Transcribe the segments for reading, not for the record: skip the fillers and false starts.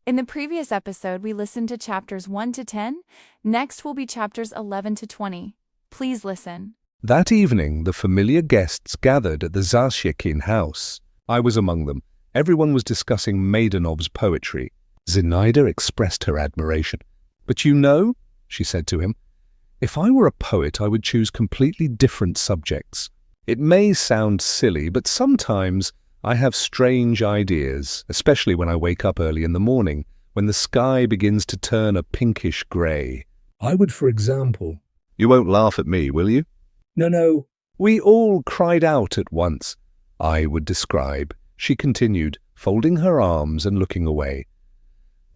In the previous episode, we listened to chapters 1 to 10. Next will be chapters 11 to 20. Please listen. That evening, the familiar guests gathered at the Zarshekin house. I was among them. Everyone was discussing Meidanov's poetry. Zinaida expressed her admiration. "But you know," she said to him, "if I were a poet, I would choose completely different subjects. It may sound silly, but sometimes I have strange ideas, especially when I wake up early in the morning, when the sky begins to turn a pinkish grey. I would, for example—" "You won't laugh at me, will you?" No. We all cried out at once. I would describe, she continued, folding her arms and looking away.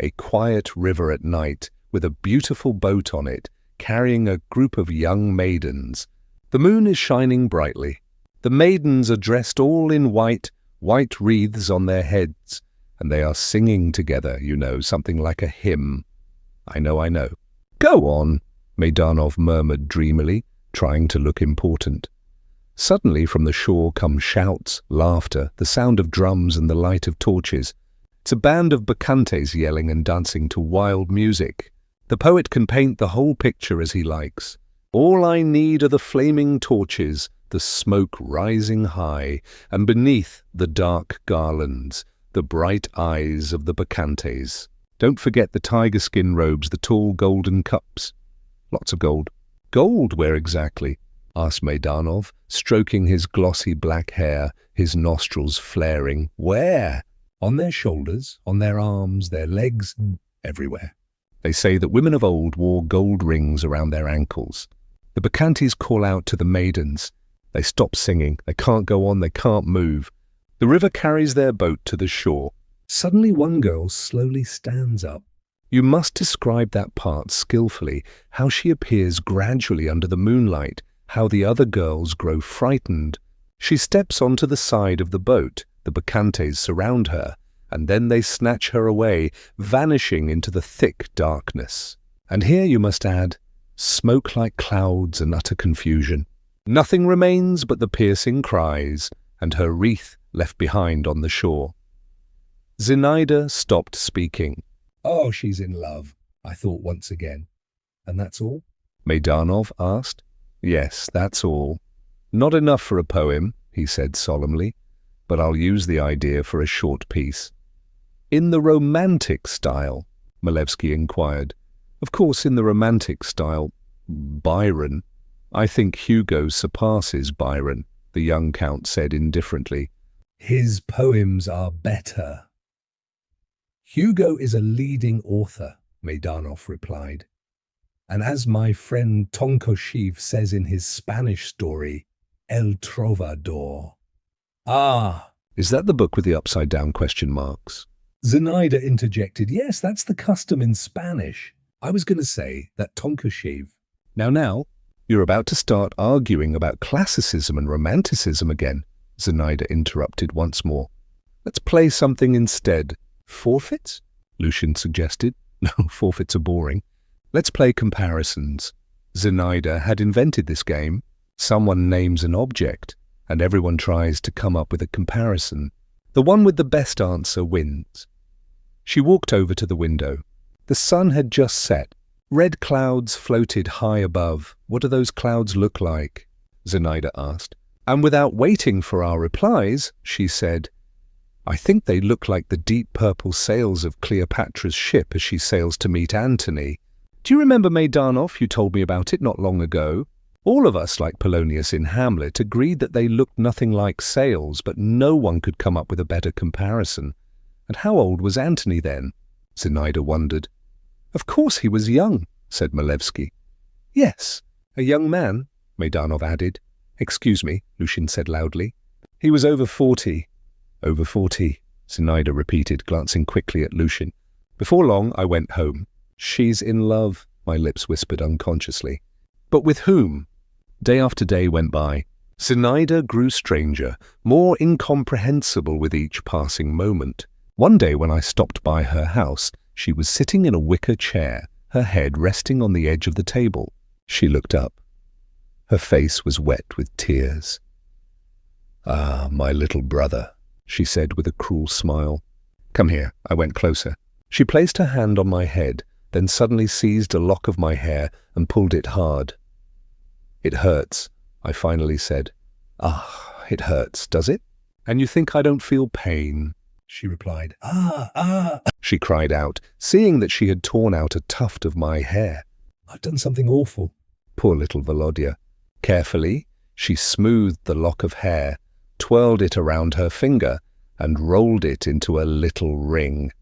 A quiet river at night, with a beautiful boat on it, carrying a group of young maidens. The moon is shining brightly. The maidens are dressed all in white wreaths on their heads, and they are singing together, you know, something like a hymn. I know. Go on, Meidanov murmured dreamily, trying to look important. Suddenly from the shore come shouts, laughter, the sound of drums and the light of torches. It's a band of bacchantes yelling and dancing to wild music. The poet can paint the whole picture as he likes. All I need are the flaming torches, the smoke rising high, and beneath the dark garlands, the bright eyes of the bacchantes. Don't forget the tiger skin robes, the tall golden cups. Lots of gold. Gold where exactly? Asked Meidanov, stroking his glossy black hair, his nostrils flaring. Where? On their shoulders, on their arms, their legs, everywhere. They say that women of old wore gold rings around their ankles. The bacchantes call out to the maidens. They stop singing. They can't go on. They can't move. The river carries their boat to the shore. Suddenly one girl slowly stands up. You must describe that part skillfully, how she appears gradually under the moonlight, how the other girls grow frightened. She steps onto the side of the boat, the bacchantes surround her, and then they snatch her away, vanishing into the thick darkness. And here you must add, smoke like clouds and utter confusion. Nothing remains but the piercing cries, and her wreath left behind on the shore. Zinaida stopped speaking. Oh, she's in love, I thought once again. And that's all? Meidanov asked. Yes, that's all. Not enough for a poem, he said solemnly, but I'll use the idea for a short piece. In the romantic style, Malevsky inquired. Of course, in the romantic style, Byron. I think Hugo surpasses Byron, the young count said indifferently. His poems are better. Hugo is a leading author, Meidanov replied. And as my friend Tonkoshev says in his Spanish story, El Trovador. Ah, is that the book with the upside-down question marks? Zinaida interjected, yes, that's the custom in Spanish. I was going to say that Tonkoshev. Now, you're about to start arguing about classicism and romanticism again, Zinaida interrupted once more. Let's play something instead. Forfeits? Lushin suggested. No, forfeits are boring. Let's play comparisons. Zinaida had invented this game. Someone names an object, and everyone tries to come up with a comparison. The one with the best answer wins. She walked over to the window. The sun had just set. Red clouds floated high above. What do those clouds look like? Zinaida asked. And without waiting for our replies, she said, I think they look like the deep purple sails of Cleopatra's ship as she sails to meet Antony. Do you remember Meidanov? You told me about it not long ago. All of us, like Polonius in Hamlet, agreed that they looked nothing like sails, but no one could come up with a better comparison. And how old was Antony then? Zinaida wondered. Of course he was young, said Malevsky. Yes, a young man, Meidanov added. Excuse me, Lushin said loudly. He was over 40. Over 40, Zinaida repeated, glancing quickly at Lushin. Before long, I went home. She's in love, my lips whispered unconsciously. But with whom? Day after day went by. Zinaida grew stranger, more incomprehensible with each passing moment. One day when I stopped by her house, she was sitting in a wicker chair, her head resting on the edge of the table. She looked up. Her face was wet with tears. Ah, my little brother, she said with a cruel smile. Come here. I went closer. She placed her hand on my head, then suddenly seized a lock of my hair and pulled it hard. "It hurts," I finally said. "Ah, it hurts, does it? And you think I don't feel pain?" She replied. "Ah," she cried out, seeing that she had torn out a tuft of my hair. "I've done something awful." Poor little Volodya. Carefully, she smoothed the lock of hair, twirled it around her finger, and rolled it into a little ring.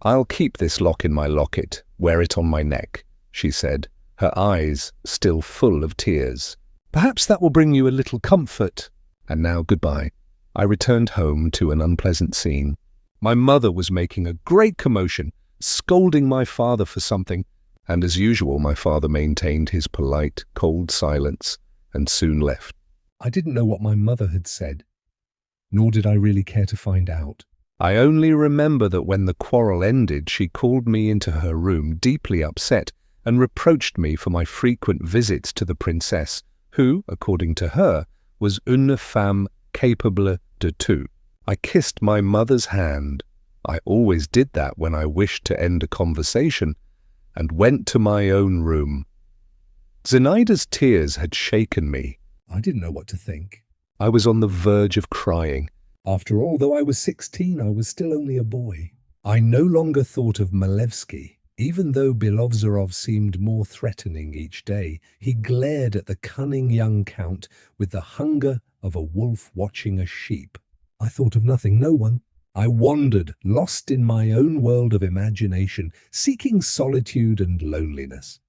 "I'll keep this lock in my locket, wear it on my neck," she said, her eyes still full of tears. "Perhaps that will bring you a little comfort. And now goodbye." I returned home to an unpleasant scene. My mother was making a great commotion, scolding my father for something, and as usual my father maintained his polite, cold silence and soon left. I didn't know what my mother had said, nor did I really care to find out. I only remember that when the quarrel ended, she called me into her room, deeply upset, and reproached me for my frequent visits to the princess, who, according to her, was une femme capable de tout. I kissed my mother's hand. I always did that when I wished to end a conversation, and went to my own room. Zinaida's tears had shaken me. I didn't know what to think. I was on the verge of crying. After all, though I was 16, I was still only a boy. I no longer thought of Malevsky. Even though Byelovzorov seemed more threatening each day, he glared at the cunning young count with the hunger of a wolf watching a sheep. I thought of nothing, no one. I wandered, lost in my own world of imagination, seeking solitude and loneliness.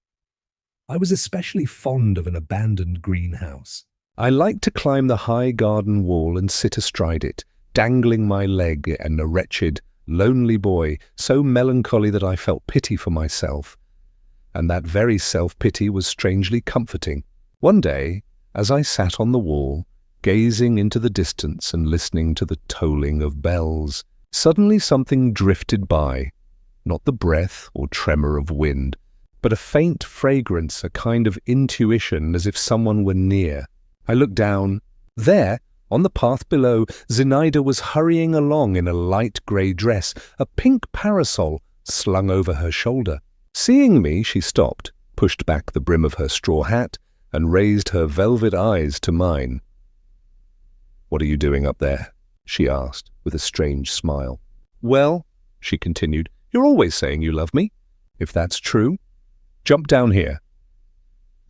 I was especially fond of an abandoned greenhouse. I liked to climb the high garden wall and sit astride it, dangling my leg and a wretched, lonely boy, so melancholy that I felt pity for myself. And that very self-pity was strangely comforting. One day, as I sat on the wall, gazing into the distance and listening to the tolling of bells, suddenly something drifted by, not the breath or tremor of wind, but a faint fragrance, a kind of intuition, as if someone were near. I looked down. There, on the path below, Zinaida was hurrying along in a light grey dress, a pink parasol slung over her shoulder. Seeing me, she stopped, pushed back the brim of her straw hat, and raised her velvet eyes to mine. "What are you doing up there?" she asked, with a strange smile. "Well," she continued, "you're always saying you love me. If that's true, jump down here."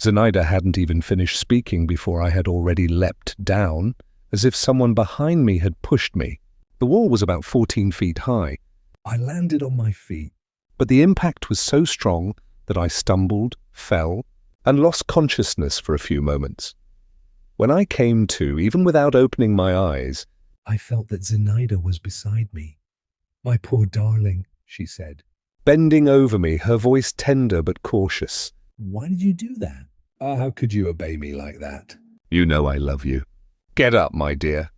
Zinaida hadn't even finished speaking before I had already leapt down, as if someone behind me had pushed me. The wall was about 14 feet high. I landed on my feet, but the impact was so strong that I stumbled, fell, and lost consciousness for a few moments. When I came to, even without opening my eyes, I felt that Zinaida was beside me. "My poor darling," she said, bending over me, her voice tender but cautious. "Why did you do that? How could you obey me like that? You know I love you. Get up, my dear."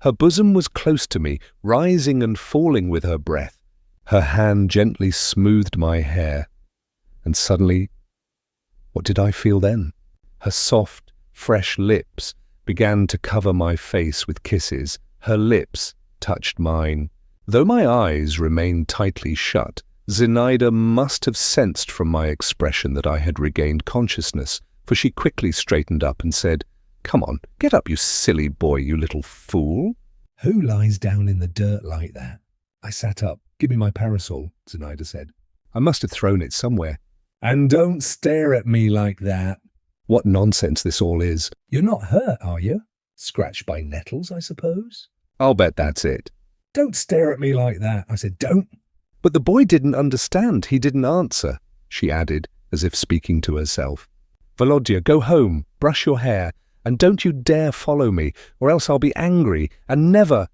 Her bosom was close to me, rising and falling with her breath. Her hand gently smoothed my hair. And suddenly, what did I feel then? Her soft, fresh lips began to cover my face with kisses. Her lips touched mine. Though my eyes remained tightly shut, Zinaida must have sensed from my expression that I had regained consciousness, for she quickly straightened up and said, "Come on, get up, you silly boy, you little fool." "Who lies down in the dirt like that?" I sat up. "Give me my parasol," Zinaida said. I must have thrown it somewhere. "And don't stare at me like that." What nonsense this all is. "You're not hurt, are you? Scratched by nettles, I suppose?" "I'll bet that's it." "Don't stare at me like that." I said, "Don't." But the boy didn't understand. He didn't answer, she added, as if speaking to herself. "Volodya, go home, brush your hair, and don't you dare follow me, or else I'll be angry, and never—"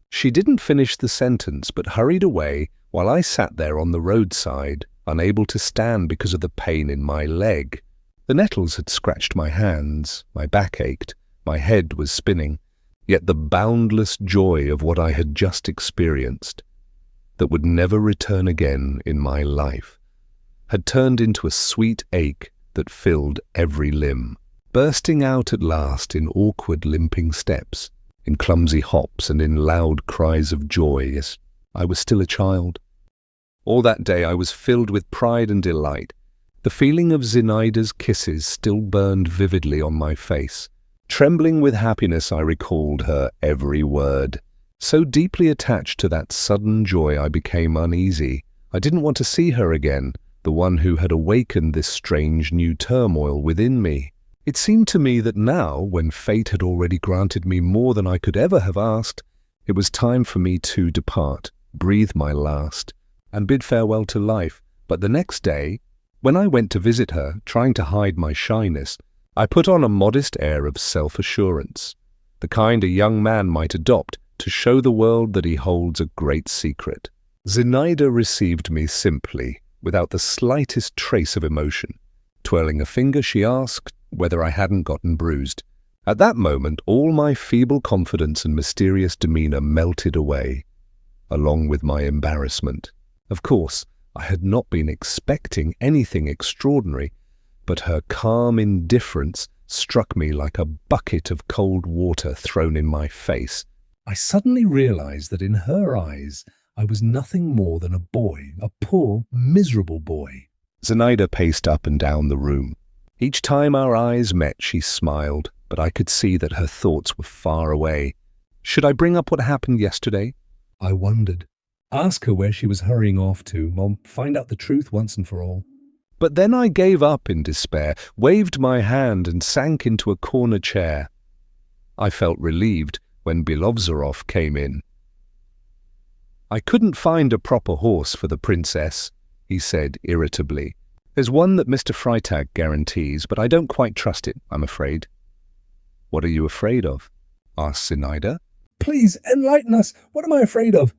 She didn't finish the sentence, but hurried away while I sat there on the roadside, unable to stand because of the pain in my leg. The nettles had scratched my hands, my back ached, my head was spinning, yet the boundless joy of what I had just experienced, that would never return again in my life, had turned into a sweet ache that filled every limb, bursting out at last in awkward limping steps, in clumsy hops and in loud cries of joy. Yes, I was still a child, All that day I was filled with pride and delight. The feeling of Zinaida's kisses still burned vividly on my face. Trembling with happiness, I recalled her every word. So deeply attached to that sudden joy, I became uneasy. I didn't want to see her again, the one who had awakened this strange new turmoil within me. It seemed to me that now, when fate had already granted me more than I could ever have asked, it was time for me to depart, breathe my last, and bid farewell to life. But the next day, when I went to visit her, trying to hide my shyness, I put on a modest air of self-assurance, the kind a young man might adopt to show the world that he holds a great secret. Zinaida received me simply, without the slightest trace of emotion. Twirling a finger, she asked whether I hadn't gotten bruised. At that moment, all my feeble confidence and mysterious demeanor melted away, along with my embarrassment. Of course, I had not been expecting anything extraordinary, but her calm indifference struck me like a bucket of cold water thrown in my face. I suddenly realized that in her eyes, I was nothing more than a boy, a poor, miserable boy. Zinaida paced up and down the room. Each time our eyes met, she smiled, but I could see that her thoughts were far away. Should I bring up what happened yesterday? I wondered. Ask her where she was hurrying off to, Mom. Find out the truth once and for all. But then I gave up in despair, waved my hand and sank into a corner chair. I felt relieved when Byelovzorov came in. I couldn't find a proper horse for the princess, he said irritably. There's one that Mr. Freitag guarantees, but I don't quite trust it, I'm afraid. What are you afraid of? Asked Zinaida. Please, enlighten us. What am I afraid of?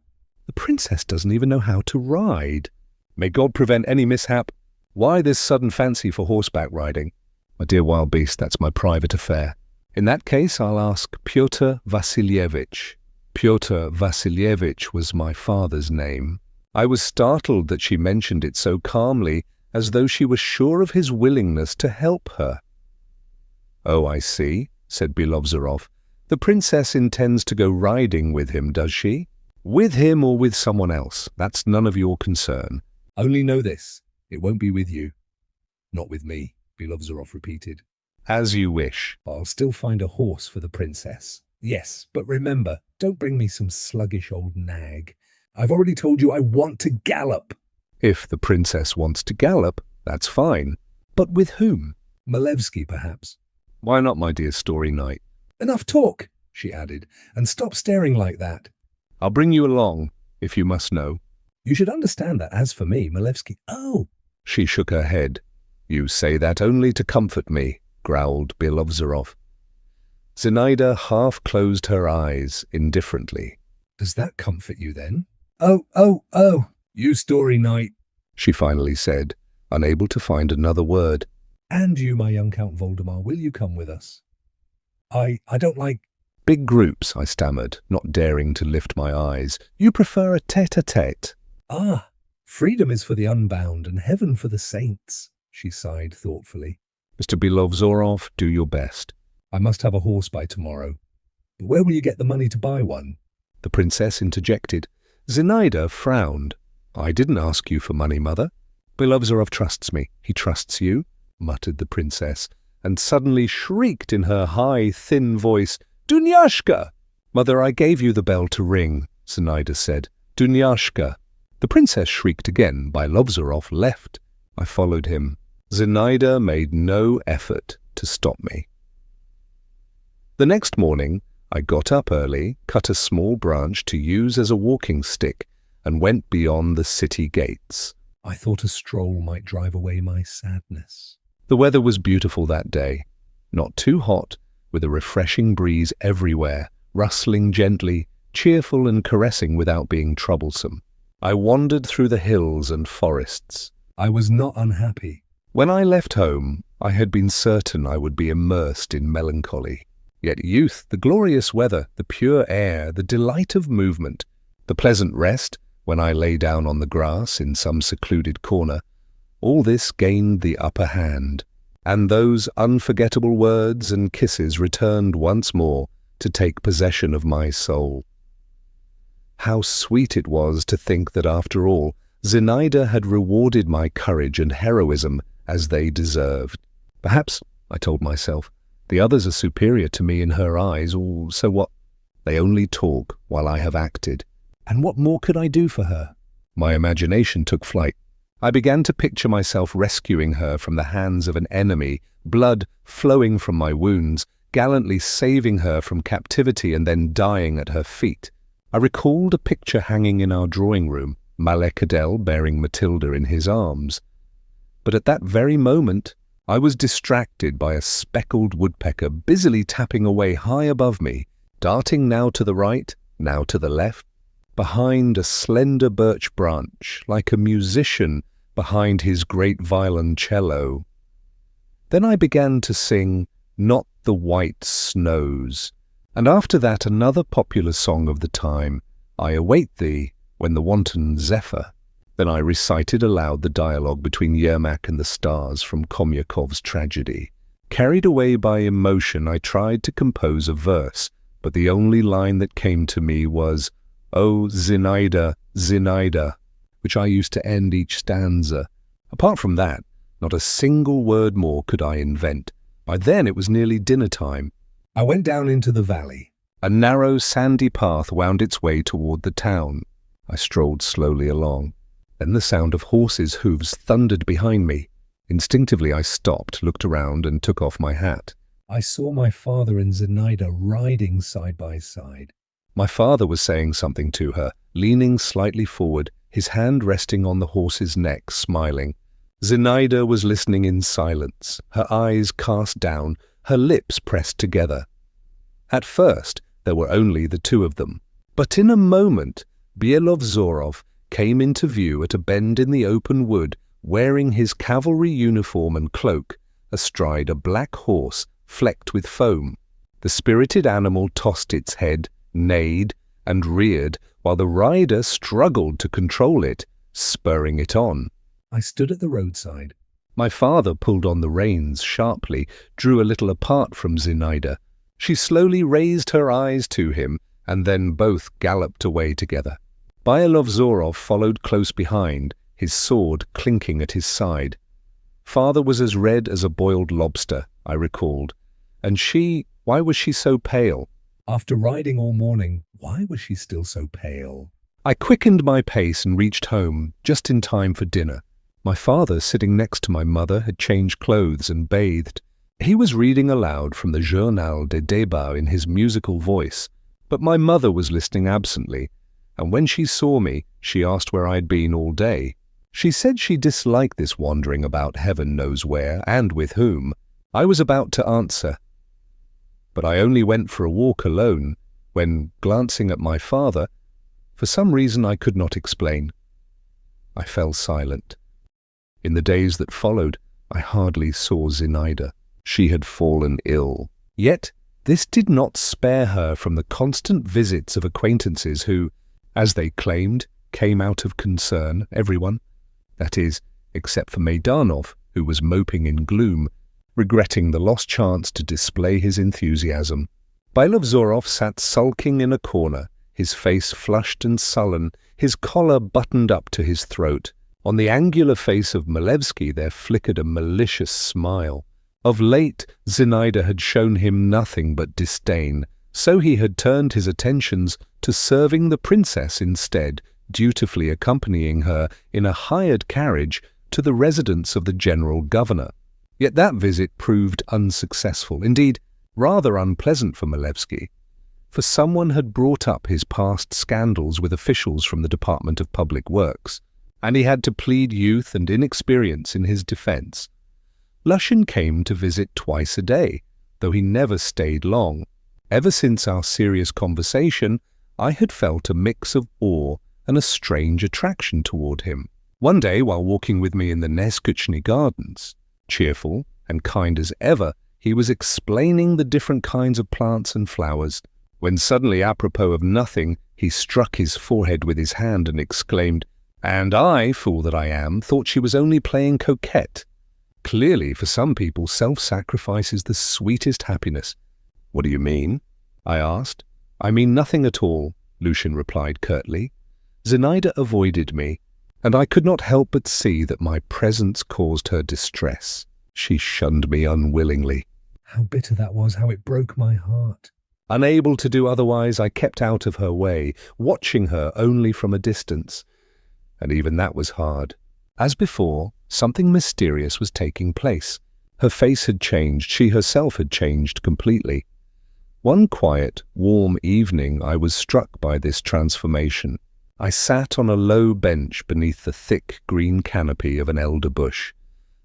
The princess doesn't even know how to ride. May God prevent any mishap. Why this sudden fancy for horseback riding? My dear wild beast, that's my private affair. In that case, I'll ask Pyotr Vasilievich. Pyotr Vasilievich was my father's name. I was startled that she mentioned it so calmly, as though she was sure of his willingness to help her. Oh, I see, said Byelovzorov. The princess intends to go riding with him, does she? With him or with someone else, that's none of your concern. Only know this, it won't be with you. Not with me, Byelovzorov repeated. As you wish. I'll still find a horse for the princess. Yes, but remember, don't bring me some sluggish old nag. I've already told you I want to gallop. If the princess wants to gallop, that's fine. But with whom? Malevsky, perhaps. Why not, my dear Story Knight? Enough talk, she added, and stop staring like that. I'll bring you along, if you must know. You should understand that, as for me, Malevsky— Oh! She shook her head. You say that only to comfort me, growled Byelovzorov. Zinaida half closed her eyes indifferently. Does that comfort you, then? Oh, you Story Knight, she finally said, unable to find another word. And you, my young Count Voldemar, will you come with us? I don't like— Big groups, I stammered, not daring to lift my eyes. You prefer a tete-a-tete. Ah, freedom is for the unbound and heaven for the saints, she sighed thoughtfully. Mr. Byelovzorov, do your best. I must have a horse by tomorrow. But where will you get the money to buy one? The princess interjected. Zinaida frowned. I didn't ask you for money, mother. Byelovzorov trusts me. He trusts you, muttered the princess, and suddenly shrieked in her high, thin voice, Dunyashka! Mother, I gave you the bell to ring, Zinaida said. Dunyashka. The princess shrieked again. Byelovzorov left. I followed him. Zinaida made no effort to stop me. The next morning, I got up early, cut a small branch to use as a walking stick, and went beyond the city gates. I thought a stroll might drive away my sadness. The weather was beautiful that day. Not too hot, with a refreshing breeze everywhere, rustling gently, cheerful and caressing without being troublesome. I wandered through the hills and forests. I was not unhappy. When I left home, I had been certain I would be immersed in melancholy. Yet youth, the glorious weather, the pure air, the delight of movement, the pleasant rest, when I lay down on the grass in some secluded corner, all this gained the upper hand, and those unforgettable words and kisses returned once more to take possession of my soul. How sweet it was to think that after all, Zinaida had rewarded my courage and heroism as they deserved. Perhaps, I told myself, the others are superior to me in her eyes, or so what? They only talk while I have acted. And what more could I do for her? My imagination took flight. I began to picture myself rescuing her from the hands of an enemy, blood flowing from my wounds, gallantly saving her from captivity and then dying at her feet. I recalled a picture hanging in our drawing room, Malevsky bearing Matilda in his arms. But at that very moment, I was distracted by a speckled woodpecker busily tapping away high above me, darting now to the right, now to the left, behind a slender birch branch, like a musician behind his great violoncello. Then I began to sing Not the White Snows, and after that another popular song of the time, I Await Thee, when the wanton zephyr. Then I recited aloud the dialogue between Yermak and the stars from Khomyakov's tragedy. Carried away by emotion, I tried to compose a verse, but the only line that came to me was, "Oh, Zinaida, Zinaida," which I used to end each stanza. Apart from that, not a single word more could I invent. By then it was nearly dinner time. I went down into the valley. A narrow, sandy path wound its way toward the town. I strolled slowly along. Then the sound of horses' hooves thundered behind me. Instinctively I stopped, looked around, and took off my hat. I saw my father and Zinaida riding side by side. My father was saying something to her, leaning slightly forward, his hand resting on the horse's neck, smiling. Zinaida was listening in silence, her eyes cast down, her lips pressed together. At first, there were only the two of them. But in a moment, Byelovzorov came into view at a bend in the open wood, wearing his cavalry uniform and cloak, astride a black horse flecked with foam. The spirited animal tossed its head, neighed, and reared, while the rider struggled to control it, spurring it on. I stood at the roadside. My father pulled on the reins sharply, drew a little apart from Zinaida. She slowly raised her eyes to him, and then both galloped away together. Byelovzorov followed close behind, his sword clinking at his side. Father was as red as a boiled lobster, I recalled. And she, why was she so pale? After riding all morning, why was she still so pale? I quickened my pace and reached home, just in time for dinner. My father, sitting next to my mother, had changed clothes and bathed. He was reading aloud from the Journal des Débats in his musical voice, but my mother was listening absently, and when she saw me, she asked where I'd been all day. She said she disliked this wandering about heaven knows where, and with whom. I was about to answer, but I only went for a walk alone, when, glancing at my father, for some reason I could not explain, I fell silent. In the days that followed, I hardly saw Zinaida. She had fallen ill. Yet this did not spare her from the constant visits of acquaintances who, as they claimed, came out of concern, everyone, that is, except for Meidanov, who was moping in gloom, regretting the lost chance to display his enthusiasm. Byelovzorov sat sulking in a corner, his face flushed and sullen, his collar buttoned up to his throat. On the angular face of Malevsky there flickered a malicious smile. Of late, Zinaida had shown him nothing but disdain, so he had turned his attentions to serving the princess instead, dutifully accompanying her in a hired carriage to the residence of the general governor. Yet that visit proved unsuccessful, indeed, rather unpleasant for Malevsky, for someone had brought up his past scandals with officials from the Department of Public Works, and he had to plead youth and inexperience in his defense. Lushin came to visit twice a day, though he never stayed long. Ever since our serious conversation, I had felt a mix of awe and a strange attraction toward him. One day, while walking with me in the Neskuchny gardens, cheerful and kind as ever, he was explaining the different kinds of plants and flowers, when suddenly, apropos of nothing, he struck his forehead with his hand and exclaimed, "And I, fool that I am, thought she was only playing coquette." Clearly, for some people, self-sacrifice is the sweetest happiness. "What do you mean?" I asked. "I mean nothing at all," Lushin replied curtly. Zinaida avoided me, and I could not help but see that my presence caused her distress. She shunned me unwillingly. How bitter that was, how it broke my heart. Unable to do otherwise, I kept out of her way, watching her only from a distance. And even that was hard. As before, something mysterious was taking place. Her face had changed, she herself had changed completely. One quiet, warm evening I was struck by this transformation. I sat on a low bench beneath the thick green canopy of an elder bush,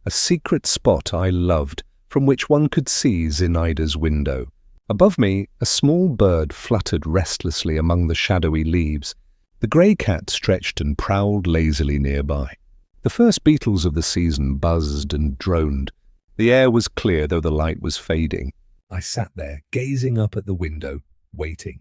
a secret spot I loved, from which one could see Zinaida's window. Above me, a small bird fluttered restlessly among the shadowy leaves. The grey cat stretched and prowled lazily nearby. The first beetles of the season buzzed and droned. The air was clear, though the light was fading. I sat there, gazing up at the window, waiting.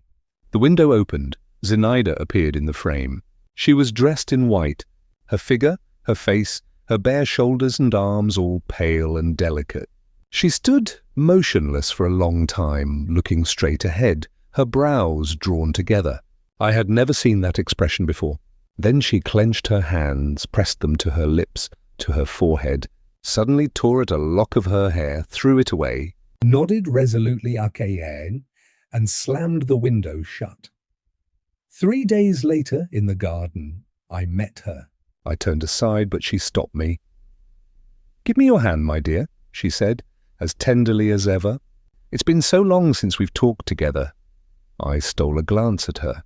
The window opened. Zinaida appeared in the frame. She was dressed in white, her figure, her face, her bare shoulders and arms all pale and delicate. She stood motionless for a long time, looking straight ahead, her brows drawn together. I had never seen that expression before. Then she clenched her hands, pressed them to her lips, to her forehead, suddenly tore at a lock of her hair, threw it away, nodded resolutely again, and slammed the window shut. 3 days later, in the garden, I met her. I turned aside, but she stopped me. "Give me your hand, my dear," she said, as tenderly as ever. "It's been so long since we've talked together." I stole a glance at her.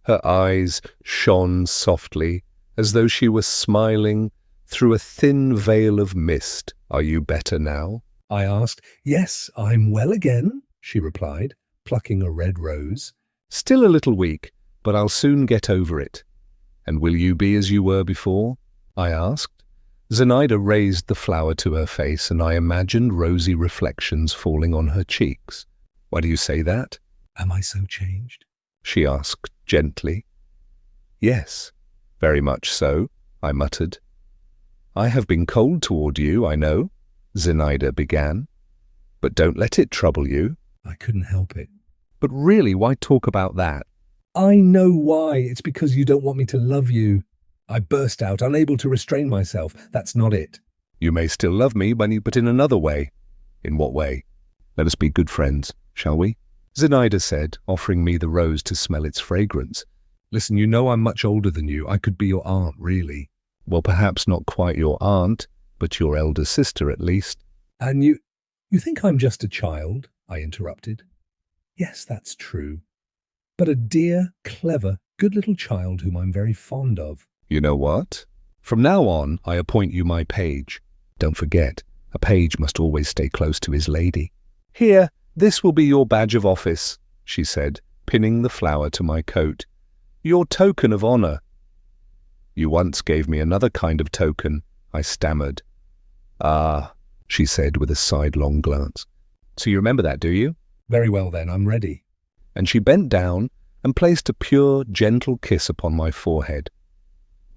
Her eyes shone softly, as though she were smiling through a thin veil of mist. "Are you better now?" I asked. "Yes, I'm well again," she replied, plucking a red rose. "Still a little weak, but I'll soon get over it." "And will you be as you were before?" I asked. Zinaida raised the flower to her face, and I imagined rosy reflections falling on her cheeks. "Why do you say that?" "Am I so changed?" she asked gently. "Yes, very much so," I muttered. "I have been cold toward you, I know," Zinaida began. "But don't let it trouble you." I couldn't help it. "But really, why talk about that?" "I know why. It's because you don't want me to love you." I burst out, unable to restrain myself. "That's not it." "You may still love me, but in another way." "In what way?" "Let us be good friends, shall we?" Zinaida said, offering me the rose to smell its fragrance. "Listen, you know I'm much older than you. I could be your aunt, really." "Well, perhaps not quite your aunt, but your elder sister at least." "And you think I'm just a child?" I interrupted. "Yes, that's true. But a dear, clever, good little child whom I'm very fond of." "You know what? From now on, I appoint you my page. Don't forget, a page must always stay close to his lady. Here, this will be your badge of office," she said, pinning the flower to my coat. "Your token of honor." "You once gave me another kind of token," I stammered. "Ah," she said with a sidelong glance. "So you remember that, do you?" "Very well then, I'm ready." And she bent down and placed a pure, gentle kiss upon my forehead.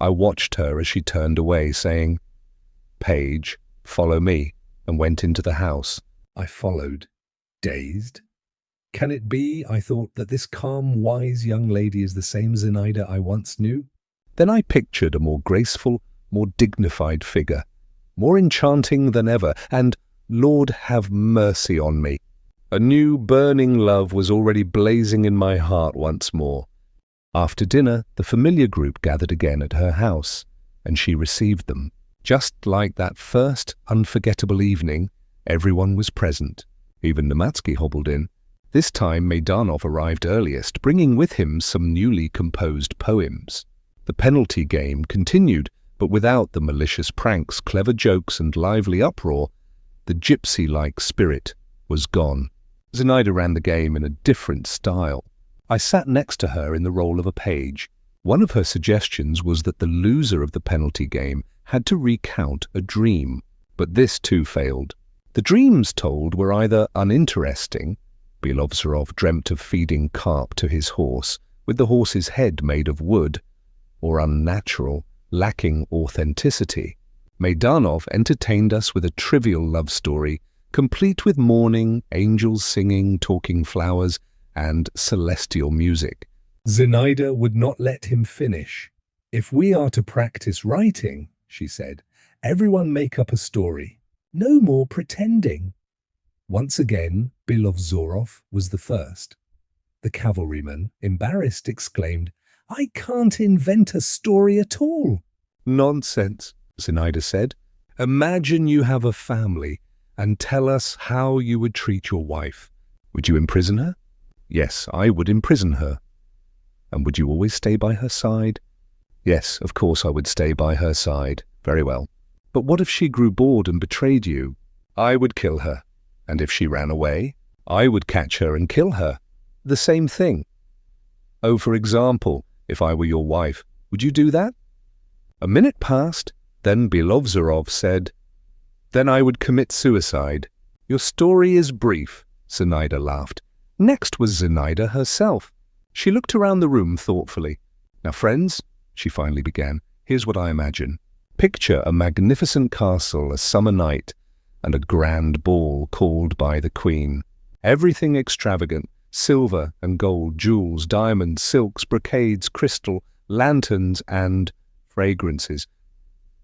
I watched her as she turned away, saying, "Page, follow me," and went into the house. I followed, dazed. Can it be, I thought, that this calm, wise young lady is the same Zinaida I once knew? Then I pictured a more graceful, more dignified figure, more enchanting than ever, and, Lord have mercy on me, a new burning love was already blazing in my heart once more. After dinner, the familiar group gathered again at her house, and she received them. Just like that first unforgettable evening, everyone was present. Even Malevsky hobbled in. This time Meidanov arrived earliest, bringing with him some newly composed poems. The penalty game continued, but without the malicious pranks, clever jokes, and lively uproar. The gypsy-like spirit was gone. Zinaida ran the game in a different style. I sat next to her in the role of a page. One of her suggestions was that the loser of the penalty game had to recount a dream, but this too failed. The dreams told were either uninteresting — Byelovzorov dreamt of feeding carp to his horse, with the horse's head made of wood — or unnatural, lacking authenticity. Meidanov entertained us with a trivial love story, complete with morning, angels singing, talking flowers, and celestial music. Zinaida would not let him finish. If we are to practice writing, she said, everyone make up a story. No more pretending. Once again, Byelovzorov was the first. The cavalryman, embarrassed, exclaimed, I can't invent a story at all. Nonsense, Zinaida said. Imagine you have a family and tell us how you would treat your wife. Would you imprison her? Yes, I would imprison her. And would you always stay by her side? Yes, of course I would stay by her side. Very well. But what if she grew bored and betrayed you? I would kill her. And if she ran away, I would catch her and kill her. The same thing. Oh, for example, if I were your wife, would you do that? A minute passed, then Byelovzorov said, Then I would commit suicide. Your story is brief, Zinaida laughed. Next was Zinaida herself. She looked around the room thoughtfully. Now, friends, she finally began, here's what I imagine. Picture a magnificent castle, a summer night, and a grand ball called by the Queen. Everything extravagant, silver and gold, jewels, diamonds, silks, brocades, crystal, lanterns, and fragrances.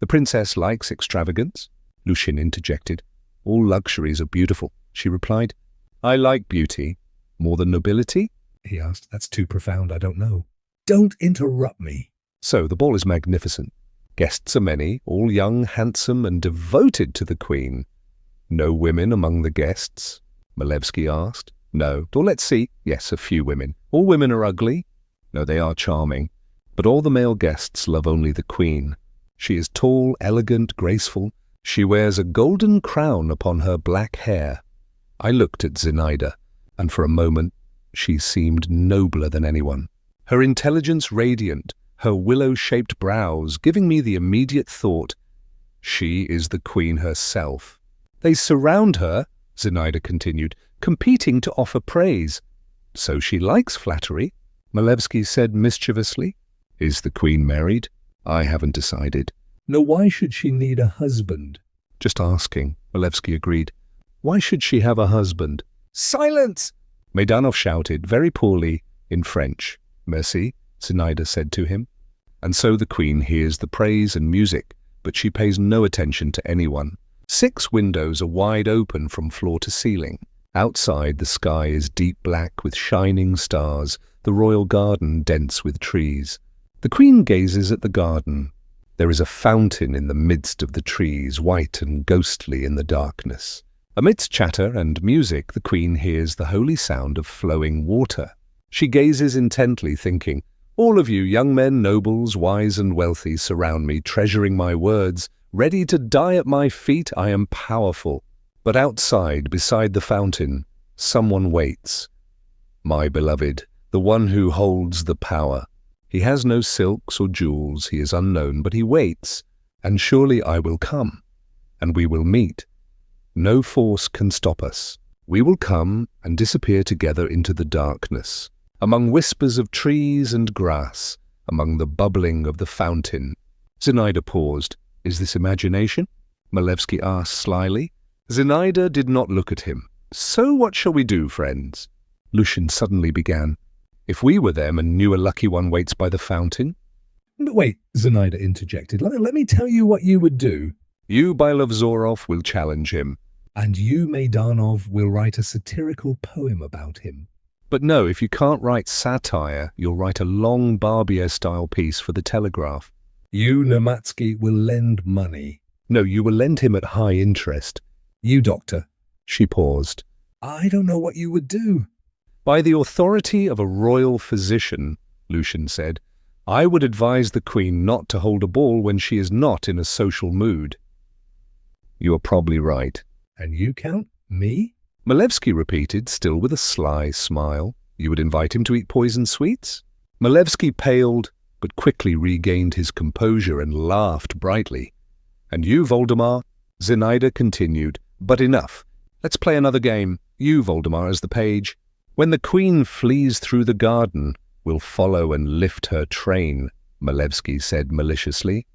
The princess likes extravagance, Lushin interjected. All luxuries are beautiful, she replied. I like beauty. More than nobility? He asked. That's too profound, I don't know. Don't interrupt me. So the ball is magnificent. Guests are many, all young, handsome, and devoted to the Queen. No women among the guests? Malevsky asked. No. Or let's see. Yes, a few women. All women are ugly? No, they are charming. But all the male guests love only the Queen. She is tall, elegant, graceful. She wears a golden crown upon her black hair. I looked at Zinaida, and for a moment she seemed nobler than anyone. Her intelligence radiant, her willow-shaped brows giving me the immediate thought, she is the Queen herself. They surround her, Zinaida continued, competing to offer praise. So she likes flattery, Malevsky said mischievously. Is the Queen married? I haven't decided. No, why should she need a husband? Just asking, Malevsky agreed. Why should she have a husband? Silence! Meidanov shouted, very poorly, in French. Merci, Zinaida said to him. And so the Queen hears the praise and music, but she pays no attention to anyone. 6 windows are wide open from floor to ceiling. Outside, the sky is deep black with shining stars, the royal garden dense with trees. The Queen gazes at the garden. There is a fountain in the midst of the trees, white and ghostly in the darkness. Amidst chatter and music, the Queen hears the holy sound of flowing water. She gazes intently, thinking, all of you young men, nobles, wise and wealthy, surround me, treasuring my words. Ready to die at my feet, I am powerful. But outside, beside the fountain, someone waits. My beloved, the one who holds the power. He has no silks or jewels, he is unknown, but he waits, and surely I will come, and we will meet. No force can stop us. We will come and disappear together into the darkness, among whispers of trees and grass, among the bubbling of the fountain. Zinaida paused. Is this imagination? Malevsky asked slyly. Zinaida did not look at him. So what shall we do, friends? Lushin suddenly began. If we were them and knew a lucky one waits by the fountain? But wait, Zinaida interjected. Let me tell you what you would do. You, Byelovzorov, will challenge him. And you, Meidanov, will write a satirical poem about him. But no, if you can't write satire, you'll write a long Barbier-style piece for the Telegraph. You, Nematsky, will lend money. No, you will lend him at high interest. You, Doctor. She paused. I don't know what you would do. By the authority of a royal physician, Lushin said, I would advise the Queen not to hold a ball when she is not in a social mood. You are probably right. And you, Count? Me? Malevsky repeated, still with a sly smile. You would invite him to eat poisoned sweets? Malevsky paled, but quickly regained his composure and laughed brightly. And you, Voldemar? Zinaida continued. But enough. Let's play another game. You, Voldemar, as the page. When the Queen flees through the garden, we'll follow and lift her train, Malevsky said maliciously.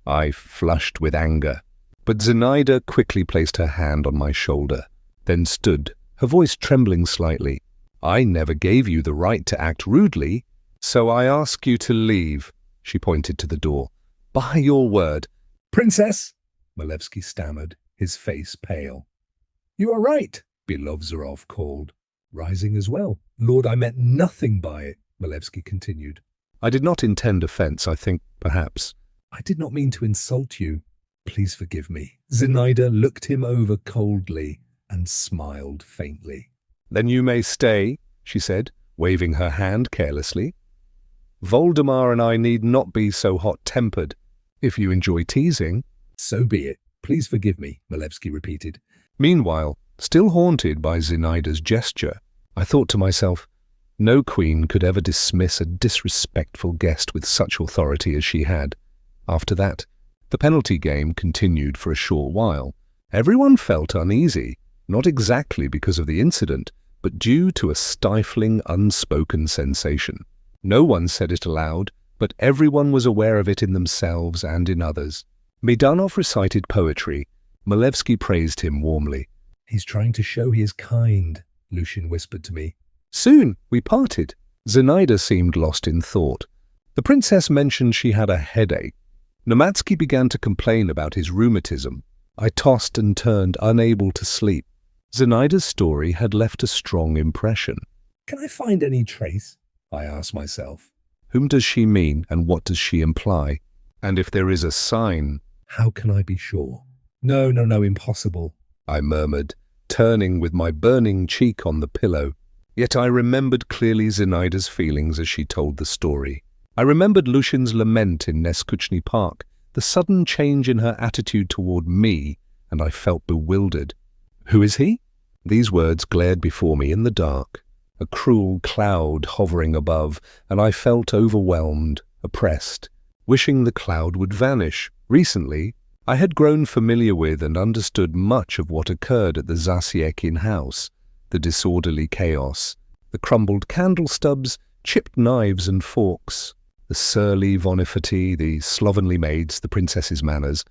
I flushed with anger, but Zinaida quickly placed her hand on my shoulder, then stood, her voice trembling slightly. I never gave you the right to act rudely, so I ask you to leave. She pointed to the door. By your word. Princess, Malevsky stammered, his face pale. You are right, Byelovzorov called, rising as well. Lord, I meant nothing by it, Malevsky continued. I did not intend offence, I think, perhaps. I did not mean to insult you. Please forgive me. Zinaida looked him over coldly and smiled faintly. Then you may stay, she said, waving her hand carelessly. Voldemar and I need not be so hot-tempered. If you enjoy teasing, so be it. Please forgive me, Malevsky repeated. Meanwhile, still haunted by Zinaida's gesture, I thought to myself, no queen could ever dismiss a disrespectful guest with such authority as she had. After that, the penalty game continued for a short while. Everyone felt uneasy, not exactly because of the incident, but due to a stifling, unspoken sensation. No one said it aloud, but everyone was aware of it in themselves and in others. Meidanov recited poetry. Malevsky praised him warmly. He's trying to show he is kind, Lushin whispered to me. Soon we parted. Zinaida seemed lost in thought. The princess mentioned she had a headache. Malevsky began to complain about his rheumatism. I tossed and turned, unable to sleep. Zinaida's story had left a strong impression. Can I find any trace? I asked myself. Whom does she mean, and what does she imply? And if there is a sign, how can I be sure? No, impossible, I murmured, turning with my burning cheek on the pillow. Yet I remembered clearly Zinaida's feelings as she told the story. I remembered Lushin's lament in Neskuchny Park, the sudden change in her attitude toward me, and I felt bewildered. Who is he? These words glared before me in the dark, a cruel cloud hovering above, and I felt overwhelmed, oppressed, wishing the cloud would vanish. Recently, I had grown familiar with and understood much of what occurred at the Zasiekin house, the disorderly chaos, the crumbled candle stubs, chipped knives and forks, the surly Vonifati, the slovenly maids, the princess's manners.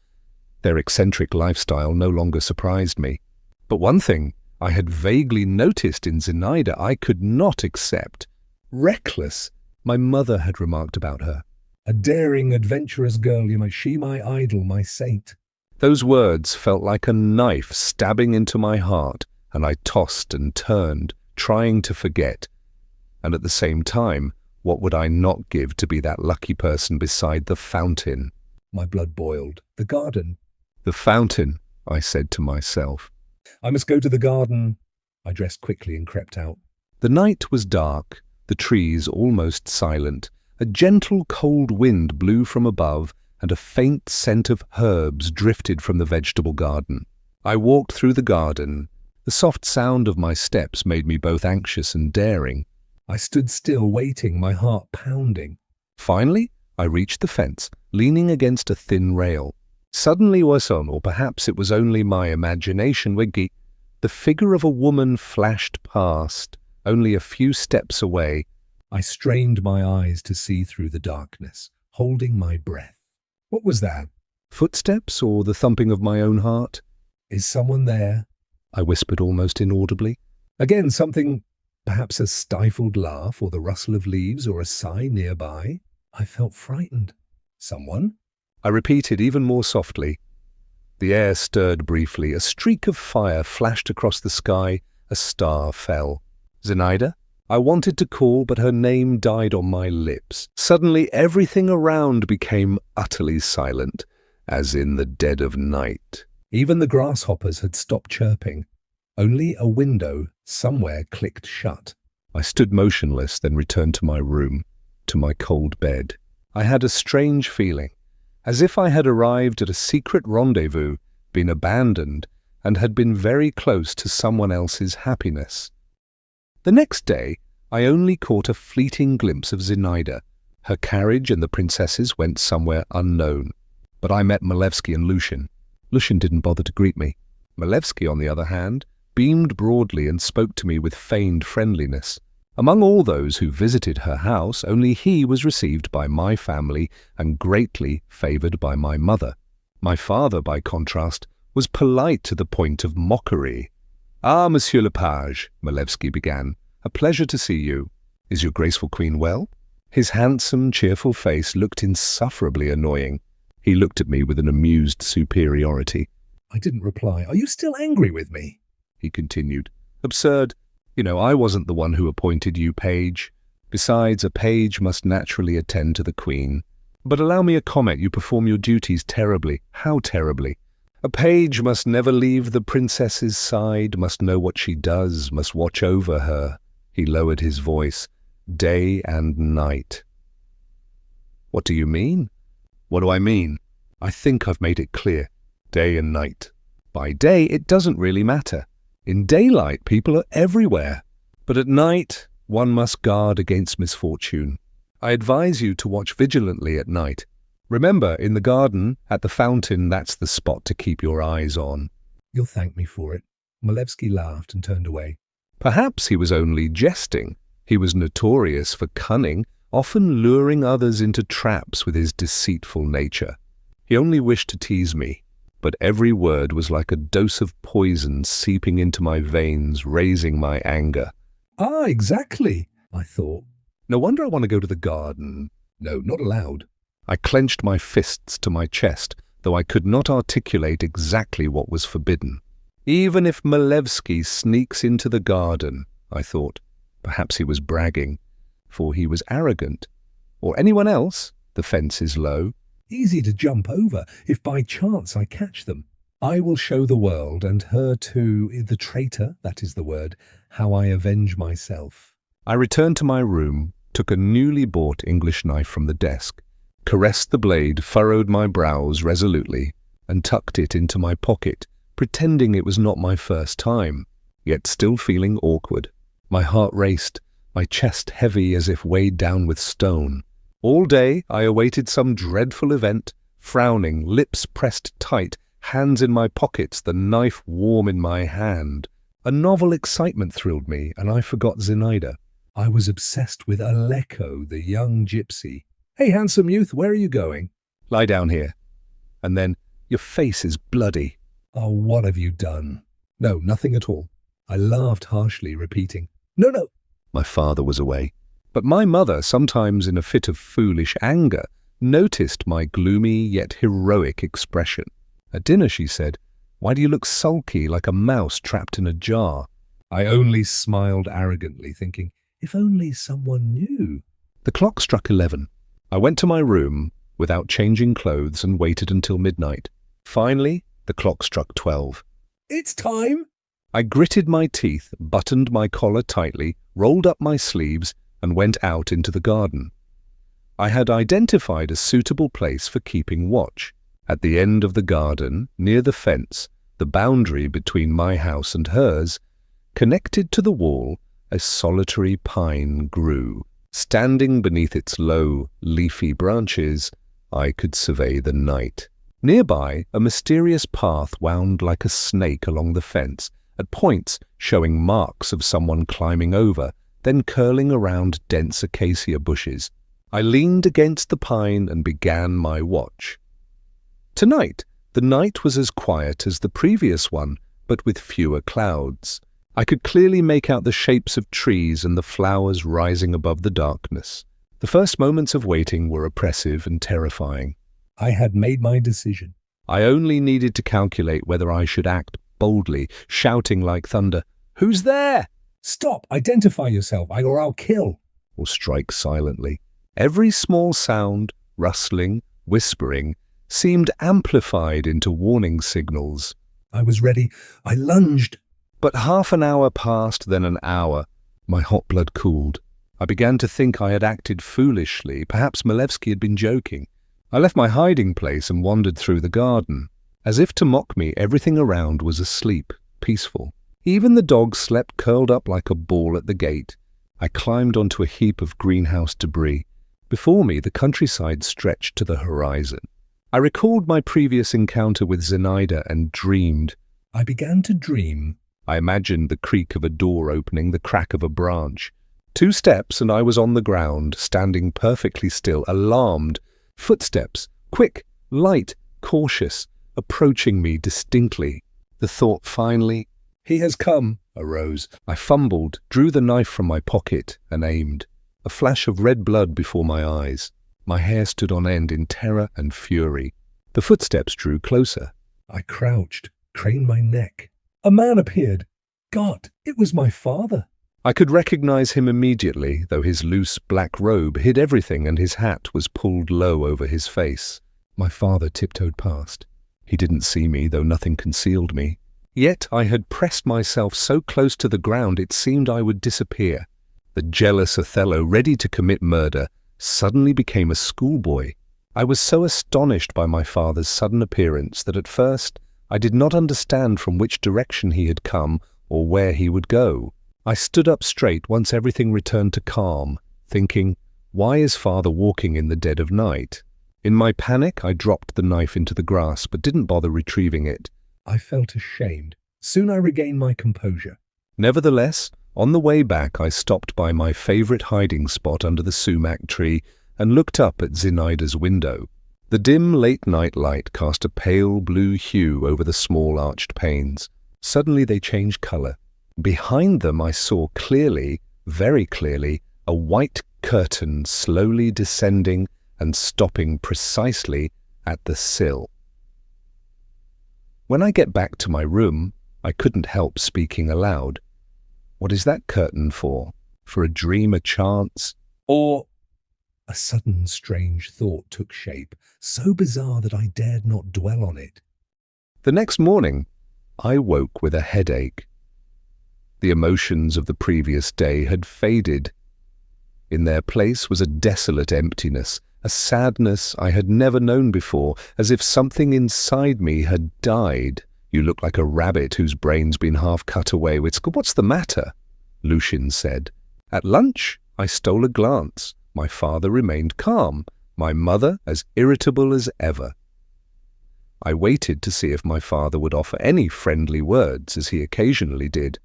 Their eccentric lifestyle no longer surprised me. But one thing I had vaguely noticed in Zinaida I could not accept. Reckless, my mother had remarked about her. A daring, adventurous girl, she my idol, my saint. Those words felt like a knife stabbing into my heart, and I tossed and turned, trying to forget. And at the same time, what would I not give to be that lucky person beside the fountain? My blood boiled. The garden. The fountain, I said to myself. I must go to the garden. I dressed quickly and crept out. The night was dark, the trees almost silent. A gentle cold wind blew from above, and a faint scent of herbs drifted from the vegetable garden. I walked through the garden. The soft sound of my steps made me both anxious and daring. I stood still, waiting, my heart pounding. Finally, I reached the fence, leaning against a thin rail. Suddenly, or perhaps it was only my imagination, the figure of a woman flashed past, only a few steps away. I strained my eyes to see through the darkness, holding my breath. What was that? Footsteps or the thumping of my own heart? Is someone there? I whispered almost inaudibly. Again, something, perhaps a stifled laugh or the rustle of leaves or a sigh nearby. I felt frightened. Someone? I repeated even more softly. The air stirred briefly. A streak of fire flashed across the sky. A star fell. Zinaida? I wanted to call, but her name died on my lips. Suddenly everything around became utterly silent, as in the dead of night. Even the grasshoppers had stopped chirping. Only a window somewhere clicked shut. I stood motionless, then returned to my room, to my cold bed. I had a strange feeling, as if I had arrived at a secret rendezvous, been abandoned, and had been very close to someone else's happiness. The next day, I only caught a fleeting glimpse of Zinaida. Her carriage and the princess's went somewhere unknown. But I met Malevsky and Lushin. Lushin didn't bother to greet me. Malevsky, on the other hand, beamed broadly and spoke to me with feigned friendliness. Among all those who visited her house, only he was received by my family and greatly favoured by my mother. My father, by contrast, was polite to the point of mockery. "Ah, Monsieur le Page," Malevsky began, "a pleasure to see you. Is your graceful queen well?" His handsome, cheerful face looked insufferably annoying. He looked at me with an amused superiority. I didn't reply. Are you still angry with me? He continued. Absurd. I wasn't the one who appointed you page. Besides, a page must naturally attend to the queen. But allow me a comment. You perform your duties terribly. How terribly? A page must never leave the princess's side, must know what she does, must watch over her. He lowered his voice. Day and night. What do you mean? What do I mean? I think I've made it clear. Day and night. By day, it doesn't really matter. In daylight, people are everywhere. But at night, one must guard against misfortune. I advise you to watch vigilantly at night. Remember, in the garden, at the fountain, that's the spot to keep your eyes on. You'll thank me for it. Malevsky laughed and turned away. Perhaps he was only jesting. He was notorious for cunning, often luring others into traps with his deceitful nature. He only wished to tease me, but every word was like a dose of poison seeping into my veins, raising my anger. Ah, exactly, I thought. No wonder I want to go to the garden. No, not allowed. I clenched my fists to my chest, though I could not articulate exactly what was forbidden. Even if Malevsky sneaks into the garden, I thought. Perhaps he was bragging, for he was arrogant. Or anyone else, the fence is low. Easy to jump over, if by chance I catch them. I will show the world, and her too, the traitor, that is the word, how I avenge myself. I returned to my room, took a newly bought English knife from the desk, caressed the blade, furrowed my brows resolutely, and tucked it into my pocket, pretending it was not my first time, yet still feeling awkward. My heart raced, my chest heavy as if weighed down with stone. All day I awaited some dreadful event, frowning, lips pressed tight, hands in my pockets, the knife warm in my hand. A novel excitement thrilled me, and I forgot Zinaida. I was obsessed with Aleko, the young gypsy. Hey, handsome youth, where are you going? Lie down here. And then, your face is bloody. Oh, what have you done? No, nothing at all. I laughed harshly, repeating, No. My father was away. But my mother, sometimes in a fit of foolish anger, noticed my gloomy yet heroic expression. At dinner she said, Why do you look sulky like a mouse trapped in a jar? I only smiled arrogantly, thinking, if only someone knew. The clock struck 11. I went to my room without changing clothes and waited until midnight. Finally, the clock struck 12. It's time! I gritted my teeth, buttoned my collar tightly, rolled up my sleeves, and went out into the garden. I had identified a suitable place for keeping watch. At the end of the garden, near the fence, the boundary between my house and hers, connected to the wall, a solitary pine grew. Standing beneath its low, leafy branches, I could survey the night. Nearby, a mysterious path wound like a snake along the fence, at points showing marks of someone climbing over, then curling around dense acacia bushes. I leaned against the pine and began my watch. Tonight, the night was as quiet as the previous one, but with fewer clouds. I could clearly make out the shapes of trees and the flowers rising above the darkness. The first moments of waiting were oppressive and terrifying. I had made my decision. I only needed to calculate whether I should act boldly, shouting like thunder, "Who's there?" Stop! Identify yourself, or I'll kill! Or strike silently. Every small sound, rustling, whispering, seemed amplified into warning signals. I was ready. I lunged. But half an hour passed, then an hour. My hot blood cooled. I began to think I had acted foolishly. Perhaps Malevsky had been joking. I left my hiding place and wandered through the garden. As if to mock me, everything around was asleep, peaceful. Even the dog slept curled up like a ball at the gate. I climbed onto a heap of greenhouse debris. Before me, the countryside stretched to the horizon. I recalled my previous encounter with Zinaida and dreamed. I began to dream. I imagined the creak of a door opening, the crack of a branch. 2 steps and I was on the ground, standing perfectly still, alarmed. Footsteps, quick, light, cautious, approaching me distinctly. The thought finally, "He has come," arose. I fumbled, drew the knife from my pocket and aimed. A a flash of red blood before my eyes. My hair stood on end in terror and fury. The footsteps drew closer. I crouched, craned my neck. A man appeared. God, it was my father. I could recognize him immediately, though his loose black robe hid everything and his hat was pulled low over his face. My father tiptoed past. He didn't see me, though nothing concealed me. Yet I had pressed myself so close to the ground it seemed I would disappear. The jealous Othello, ready to commit murder, suddenly became a schoolboy. I was so astonished by my father's sudden appearance that at first I did not understand from which direction he had come or where he would go. I stood up straight once everything returned to calm, thinking, why is father walking in the dead of night? In my panic, I dropped the knife into the grass but didn't bother retrieving it. I felt ashamed. Soon I regained my composure. Nevertheless, on the way back I stopped by my favorite hiding spot under the sumac tree and looked up at Zinaida's window. The dim late-night light cast a pale blue hue over the small arched panes. Suddenly they changed colour. Behind them I saw clearly, very clearly, a white curtain slowly descending and stopping precisely at the sill. When I get back to my room, I couldn't help speaking aloud. What is that curtain for? For a dream, a chance? Or... A sudden strange thought took shape, so bizarre that I dared not dwell on it. The next morning, I woke with a headache. The emotions of the previous day had faded. In their place was a desolate emptiness, a sadness I had never known before, as if something inside me had died. You look like a rabbit whose brain's been half cut away. What's the matter? Lushin said. At lunch, I stole a glance. My father remained calm, my mother as irritable as ever. I waited to see if my father would offer any friendly words, as he occasionally did,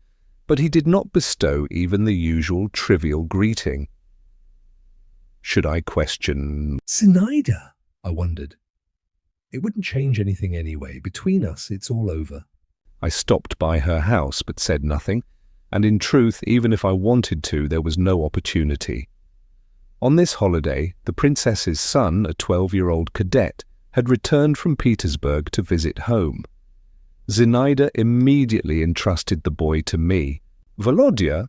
but he did not bestow even the usual trivial greeting. Should I question... Zinaida, I wondered. It wouldn't change anything anyway. Between us, it's all over. I stopped by her house but said nothing, and in truth, even if I wanted to, there was no opportunity. On this holiday, the princess's son, a 12-year-old cadet, had returned from Petersburg to visit home. Zinaida immediately entrusted the boy to me. Volodya,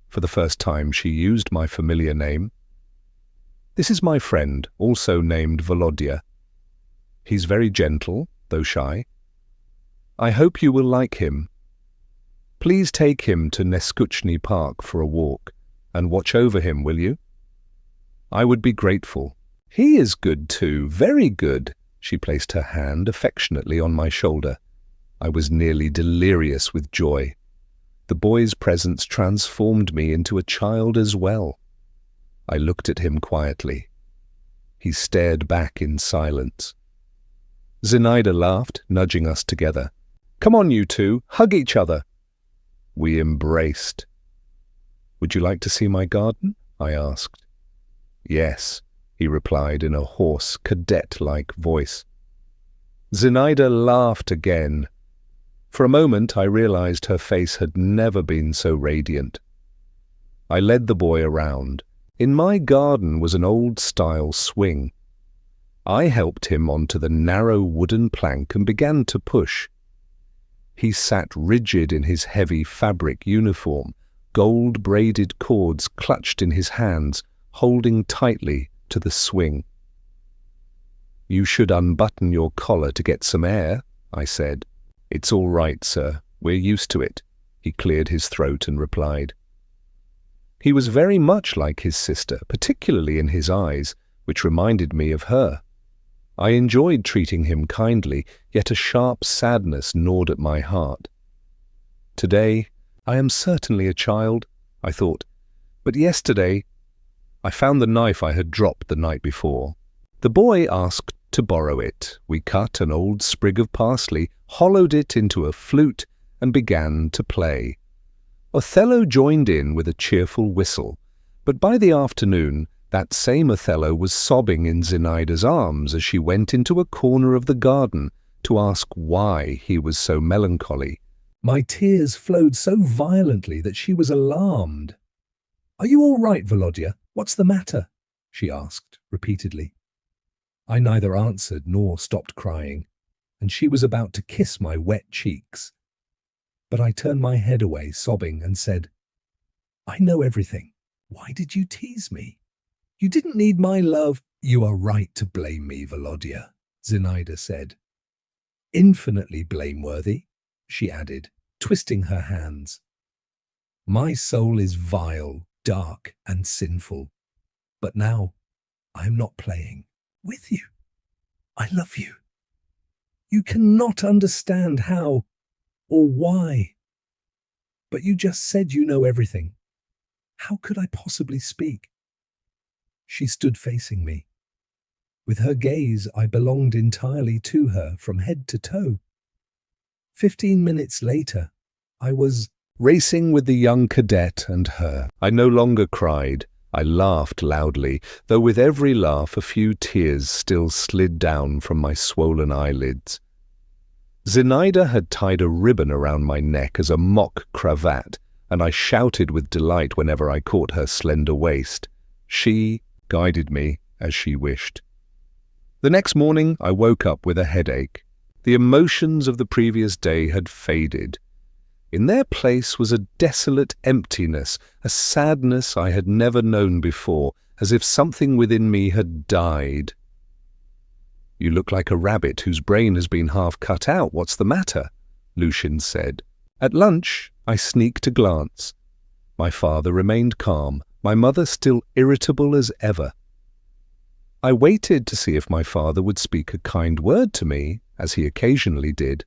for the first time she used my familiar name. This is my friend, also named Volodya. He's very gentle, though shy. I hope you will like him. Please take him to Neskuchny Park for a walk, and watch over him, will you? I would be grateful. He is good too, very good. She placed her hand affectionately on my shoulder. I was nearly delirious with joy. The boy's presence transformed me into a child as well. I looked at him quietly. He stared back in silence. Zinaida laughed, nudging us together. Come on, you two, hug each other. We embraced. Would you like to see my garden? I asked. Yes, he replied in a hoarse, cadet-like voice. Zinaida laughed again. For a moment I realized her face had never been so radiant. I led the boy around. In my garden was an old-style swing. I helped him onto the narrow wooden plank and began to push. He sat rigid in his heavy fabric uniform, gold-braided cords clutched in his hands, holding tightly to the swing. You should unbutton your collar to get some air, I said. It's all right, sir. We're used to it. He cleared his throat and replied. He was very much like his sister, particularly in his eyes, which reminded me of her. I enjoyed treating him kindly, yet a sharp sadness gnawed at my heart. Today, I am certainly a child, I thought, but yesterday, I found the knife I had dropped the night before. The boy asked to borrow it. We cut an old sprig of parsley, hollowed it into a flute, and began to play. Othello joined in with a cheerful whistle, but by the afternoon, that same Othello was sobbing in Zinaida's arms as she went into a corner of the garden to ask why he was so melancholy. My tears flowed so violently that she was alarmed. Are you all right, Volodya? What's the matter? She asked repeatedly. I neither answered nor stopped crying, and she was about to kiss my wet cheeks. But I turned my head away, sobbing, and said, I know everything. Why did you tease me? You didn't need my love. You are right to blame me, Volodya, Zinaida said. Infinitely blameworthy, she added, twisting her hands. My soul is vile, dark, and sinful. But now I am not playing with you. I love you. You cannot understand how or why. But you just said you know everything. How could I possibly speak? She stood facing me. With her gaze, I belonged entirely to her from head to toe. 15 minutes later, I was racing with the young cadet and her. I no longer cried. I laughed loudly, though with every laugh a few tears still slid down from my swollen eyelids. Zinaida had tied a ribbon around my neck as a mock cravat, and I shouted with delight whenever I caught her slender waist. She guided me as she wished. The next morning I woke up with a headache. The emotions of the previous day had faded. In their place was a desolate emptiness, a sadness I had never known before, as if something within me had died. You look like a rabbit whose brain has been half cut out. What's the matter? Lushin said. At lunch, I sneaked a glance. My father remained calm, my mother still irritable as ever. I waited to see if my father would speak a kind word to me, as he occasionally did.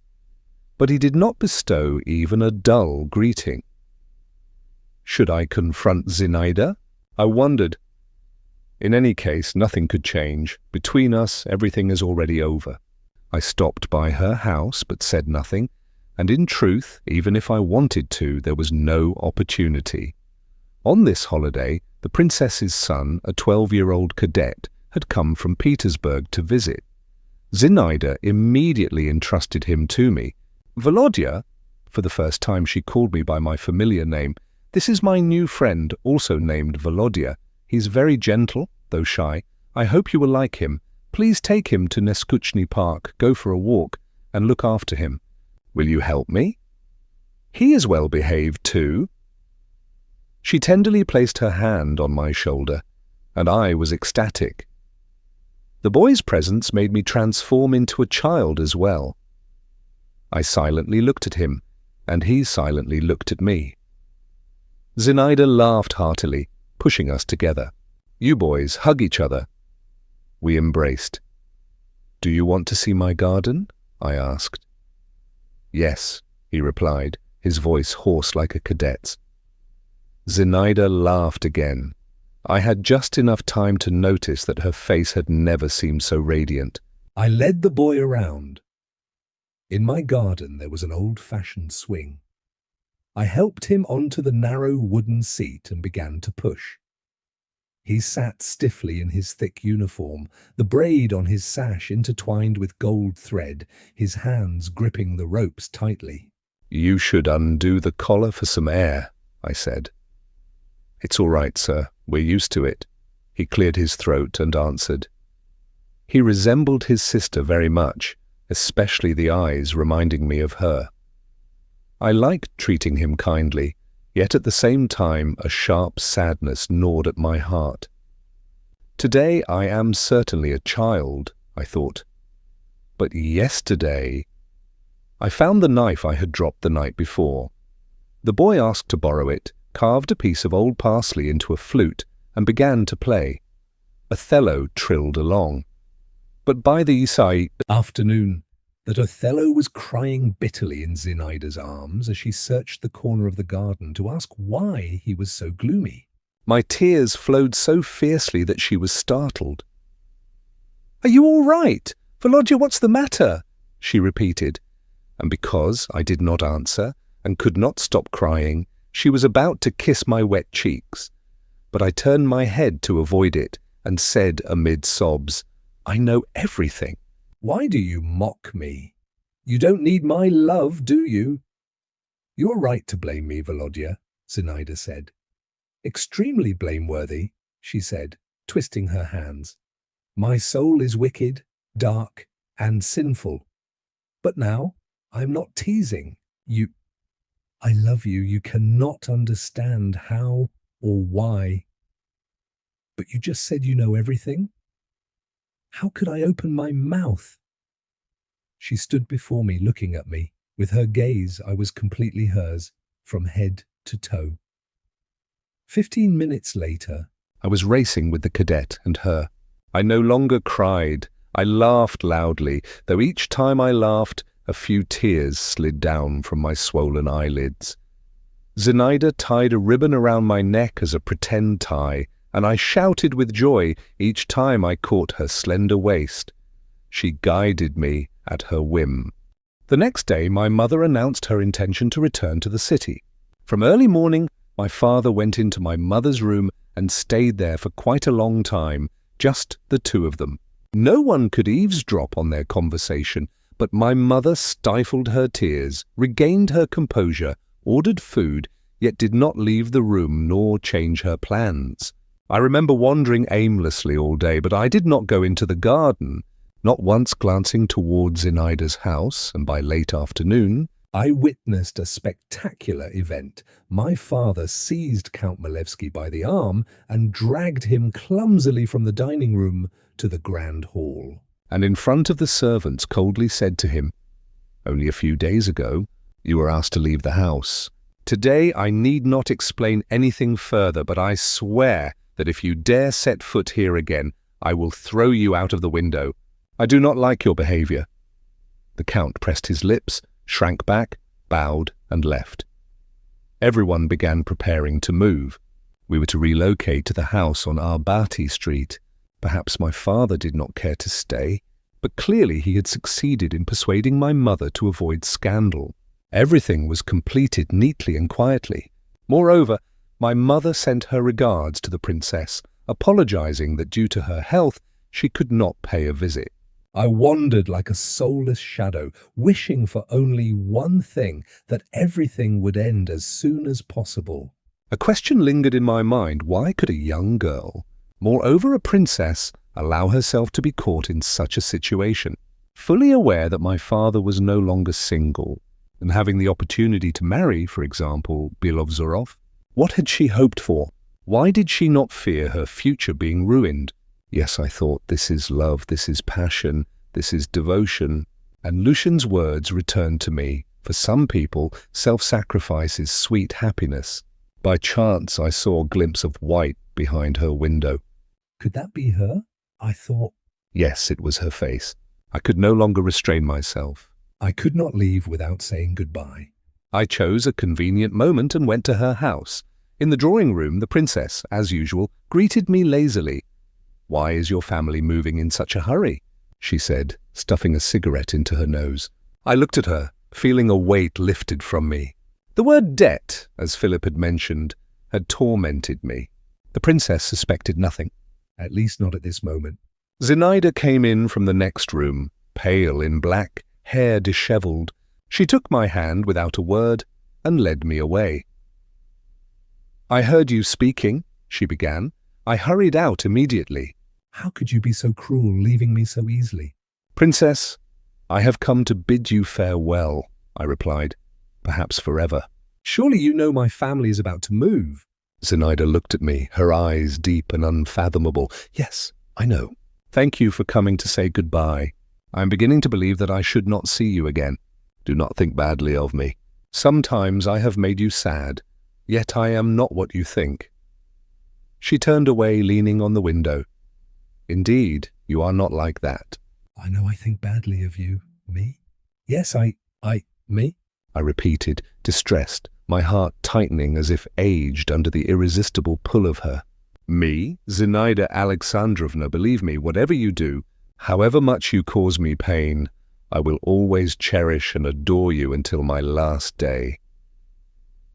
But he did not bestow even a dull greeting. Should I confront Zinaida? I wondered. In any case, nothing could change. Between us, everything is already over. I stopped by her house, but said nothing, and in truth, even if I wanted to, there was no opportunity. On this holiday, the princess's son, a 12-year-old cadet, had come from Petersburg to visit. Zinaida immediately entrusted him to me. Volodya, for the first time she called me by my familiar name. This is my new friend, also named Volodya. He's very gentle, though shy. I hope you will like him. Please take him to Neskuchny Park, go for a walk, and look after him. Will you help me? He is well behaved too. She tenderly placed her hand on my shoulder, and I was ecstatic. The boy's presence made me transform into a child as well. I silently looked at him, and he silently looked at me. Zinaida laughed heartily, pushing us together. You boys hug each other. We embraced. Do you want to see my garden? I asked. Yes, he replied, his voice hoarse like a cadet's. Zinaida laughed again. I had just enough time to notice that her face had never seemed so radiant. I led the boy around. In my garden there was an old-fashioned swing. I helped him onto the narrow wooden seat and began to push. He sat stiffly in his thick uniform, the braid on his sash intertwined with gold thread, his hands gripping the ropes tightly. You should undo the collar for some air, I said. It's all right, sir. We're used to it. He cleared his throat and answered. He resembled his sister very much, especially the eyes reminding me of her. I liked treating him kindly, yet at the same time a sharp sadness gnawed at my heart. Today I am certainly a child, I thought. But yesterday... I found the knife I had dropped the night before. The boy asked to borrow it, carved a piece of old parsley into a flute, and began to play. Othello trilled along. But by the afternoon, that Othello was crying bitterly in Zinaida's arms as she searched the corner of the garden to ask why he was so gloomy. My tears flowed so fiercely that she was startled. Are you all right? Volodya, what's the matter? She repeated, and because I did not answer and could not stop crying, she was about to kiss my wet cheeks. But I turned my head to avoid it and said amid sobs, I know everything. Why do you mock me? You don't need my love, do you? You're right to blame me, Volodya, Zinaida said. Extremely blameworthy, she said, twisting her hands. My soul is wicked, dark, and sinful. But now, I'm not teasing. I love you. You cannot understand how or why. But you just said you know everything? How could I open my mouth? She stood before me, looking at me. With her gaze, I was completely hers, from head to toe. 15 minutes later, I was racing with the cadet and her. I no longer cried. I laughed loudly, though each time I laughed, a few tears slid down from my swollen eyelids. Zinaida tied a ribbon around my neck as a pretend tie, and I shouted with joy each time I caught her slender waist. She guided me at her whim. The next day, my mother announced her intention to return to the city. From early morning, my father went into my mother's room and stayed there for quite a long time, just the two of them. No one could eavesdrop on their conversation, but my mother stifled her tears, regained her composure, ordered food, yet did not leave the room nor change her plans. I remember wandering aimlessly all day, but I did not go into the garden, not once glancing towards Zinaida's house, and by late afternoon, I witnessed a spectacular event. My father seized Count Malevsky by the arm and dragged him clumsily from the dining room to the grand hall. And in front of the servants coldly said to him, "Only a few days ago, you were asked to leave the house. Today I need not explain anything further, but I swear that if you dare set foot here again, I will throw you out of the window. I do not like your behavior." The Count pressed his lips, shrank back, bowed, and left. Everyone began preparing to move. We were to relocate to the house on Arbati Street. Perhaps my father did not care to stay, but clearly he had succeeded in persuading my mother to avoid scandal. Everything was completed neatly and quietly. Moreover, my mother sent her regards to the princess, apologizing that due to her health, she could not pay a visit. I wandered like a soulless shadow, wishing for only one thing, that everything would end as soon as possible. A question lingered in my mind: why could a young girl, moreover a princess, allow herself to be caught in such a situation? Fully aware that my father was no longer single, and having the opportunity to marry, for example, Byelovzorov, what had she hoped for? Why did she not fear her future being ruined? Yes, I thought, this is love, this is passion, this is devotion. And Lushin's words returned to me. For some people, self-sacrifice is sweet happiness. By chance, I saw a glimpse of white behind her window. Could that be her? I thought. Yes, it was her face. I could no longer restrain myself. I could not leave without saying goodbye. I chose a convenient moment and went to her house. In the drawing room, the princess, as usual, greeted me lazily. "Why is your family moving in such a hurry?" she said, stuffing a cigarette into her nose. I looked at her, feeling a weight lifted from me. The word debt, as Philip had mentioned, had tormented me. The princess suspected nothing. At least not at this moment. Zinaida came in from the next room, pale in black, hair dishevelled. She took my hand without a word and led me away. "I heard you speaking," she began. I hurried out immediately. How could you be so cruel, leaving me so easily? "Princess, I have come to bid you farewell," I replied. "Perhaps forever." Surely you know my family is about to move. Zinaida looked at me, her eyes deep and unfathomable. "Yes, I know. Thank you for coming to say goodbye. I am beginning to believe that I should not see you again. Do not think badly of me. Sometimes I have made you sad, yet I am not what you think." She turned away, leaning on the window. "Indeed, you are not like that." I know I think badly of you. Me? Yes, me? I repeated, distressed, my heart tightening as if aged under the irresistible pull of her. "Me? Zinaida Alexandrovna, believe me, whatever you do, however much you cause me pain, I will always cherish and adore you until my last day."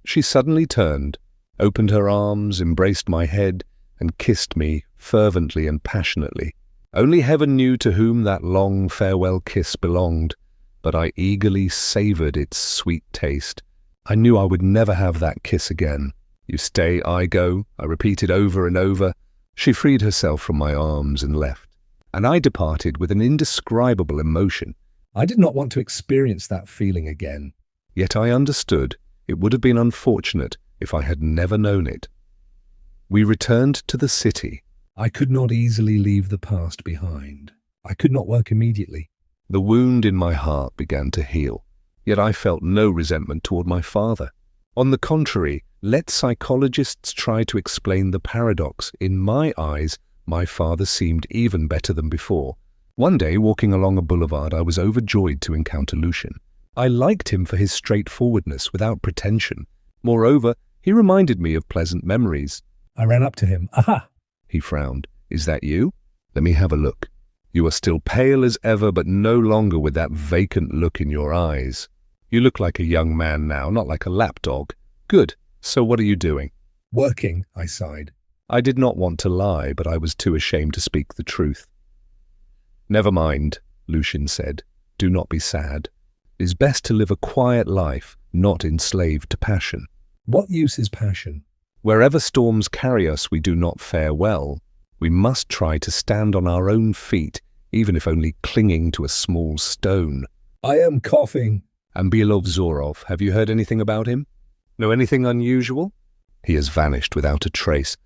She suddenly turned, opened her arms, embraced my head, and kissed me fervently and passionately. Only heaven knew to whom that long farewell kiss belonged, but I eagerly savoured its sweet taste. I knew I would never have that kiss again. "You stay, I go," I repeated over and over. She freed herself from my arms and left, and I departed with an indescribable emotion. I did not want to experience that feeling again. Yet I understood it would have been unfortunate if I had never known it. We returned to the city. I could not easily leave the past behind. I could not work immediately. The wound in my heart began to heal, yet I felt no resentment toward my father. On the contrary, let psychologists try to explain the paradox. In my eyes, my father seemed even better than before. One day, walking along a boulevard, I was overjoyed to encounter Lushin. I liked him for his straightforwardness without pretension. Moreover, he reminded me of pleasant memories. I ran up to him. Aha! He frowned. Is that you? Let me have a look. You are still pale as ever, but no longer with that vacant look in your eyes. You look like a young man now, not like a lapdog. Good. So what are you doing? Working, I sighed. I did not want to lie, but I was too ashamed to speak the truth. Never mind, Lushin said. Do not be sad. It is best to live a quiet life, not enslaved to passion. What use is passion? Wherever storms carry us, we do not fare well. We must try to stand on our own feet, even if only clinging to a small stone. I am coughing. And Byelovzorov, have you heard anything about him? Know anything unusual? He has vanished without a trace.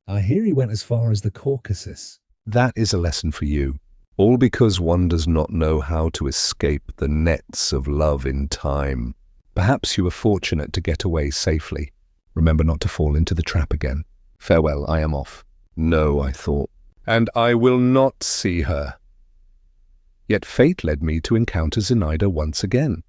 I hear he went as far as the Caucasus. That is a lesson for you. All because one does not know how to escape the nets of love in time. Perhaps you were fortunate to get away safely. Remember not to fall into the trap again. Farewell, I am off. No, I thought, and I will not see her. Yet fate led me to encounter Zinaida once again.